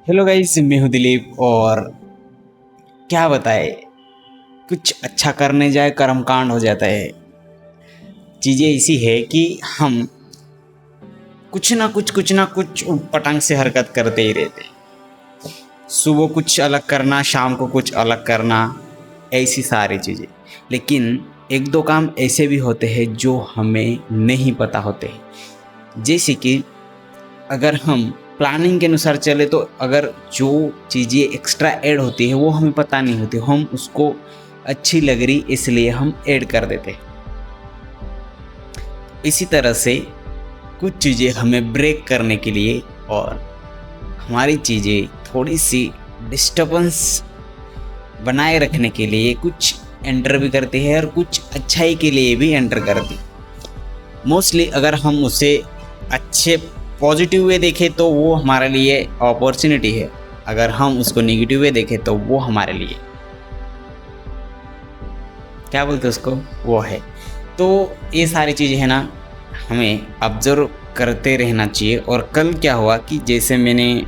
Hello guys, मैं हूँ दिलीप। और क्या बताए, कुछ अच्छा करने जाए कर्मकांड हो जाता है। चीज़ें ऐसी है कि हम कुछ ना कुछ पतंग से हरकत करते ही रहते हैं। सुबह कुछ अलग करना, शाम को कुछ अलग करना, ऐसी सारी चीज़ें। लेकिन एक दो काम ऐसे भी होते हैं जो हमें नहीं पता होते हैं। जैसे कि अगर हम प्लानिंग के अनुसार चले तो अगर जो चीज़ें एक्स्ट्रा ऐड होती है वो हमें पता नहीं होती, हम उसको अच्छी लग रही इसलिए हम ऐड कर देते हैं। इसी तरह से कुछ चीज़ें हमें ब्रेक करने के लिए और हमारी चीज़ें थोड़ी सी डिस्टर्बेंस बनाए रखने के लिए कुछ एंटर भी करती है और कुछ अच्छाई के लिए भी एंटर करती है। मोस्टली अगर हम उसे अच्छे पॉजिटिव वे देखें तो वो हमारे लिए अपॉर्चुनिटी है, अगर हम उसको नेगेटिव वे देखें तो वो हमारे लिए क्या बोलते उसको वो है। तो ये सारी चीज़ें है ना, हमें ऑब्जर्व करते रहना चाहिए। और कल क्या हुआ कि जैसे मैं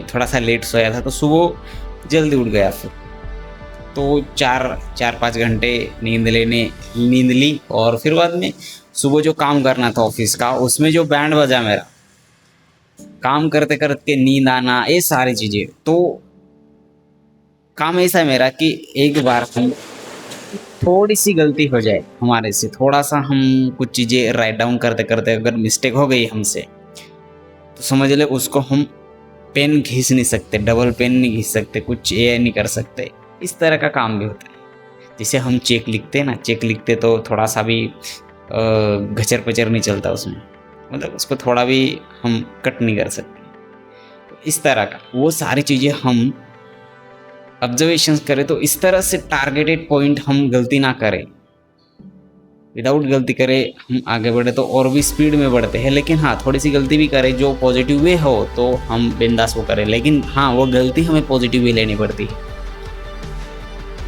थोड़ा सा लेट सोया था तो सुबह जल्दी उठ गया। फिर तो चार पाँच घंटे नींद ली। और फिर बाद में सुबह जो काम करना था ऑफिस का, उसमें जो बैंड बजा मेरा, काम करते करते नींद आना, ये सारी चीज़ें। तो काम ऐसा है मेरा कि एक बार हम थोड़ी सी गलती हो जाए हमारे से, थोड़ा सा हम कुछ चीज़ें राइट डाउन करते करते अगर मिस्टेक हो गई हमसे, तो समझ ले उसको हम पेन घिस नहीं सकते, डबल पेन नहीं घिस सकते, कुछ ये नहीं कर सकते। इस तरह का काम भी होता है। जैसे हम चेक लिखते हैं ना, चेक लिखते तो थोड़ा सा भी घचर पचर नहीं चलता उसमें, मतलब उसको थोड़ा भी हम कट नहीं कर सकते। तो इस तरह का वो सारी चीज़ें हम ऑब्जर्वेशंस करें तो इस तरह से टारगेटेड पॉइंट हम गलती ना करें, विदाउट गलती करें हम आगे बढ़े तो और भी स्पीड में बढ़ते हैं। लेकिन हाँ, थोड़ी सी गलती भी करें जो पॉजिटिव वे हो तो हम बिंदास वो करें। लेकिन हाँ, वो गलती हमें पॉजिटिव वे लेनी पड़ती है।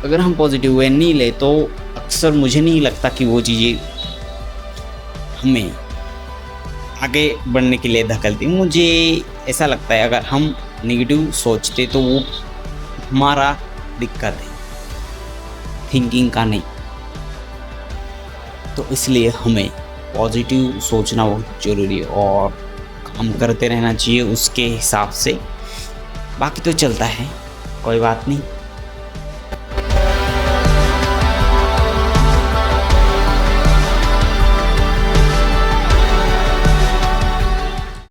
अगर हम पॉजिटिव वे नहीं ले तो अक्सर मुझे नहीं लगता कि वो चीज़ें हमें आगे बढ़ने के लिए धकेलती। मुझे ऐसा लगता है अगर हम नेगेटिव सोचते तो वो हमारा दिक्कत है, थिंकिंग का नहीं। तो इसलिए हमें पॉजिटिव सोचना बहुत ज़रूरी है और काम करते रहना चाहिए उसके हिसाब से। बाकी तो चलता है, कोई बात नहीं।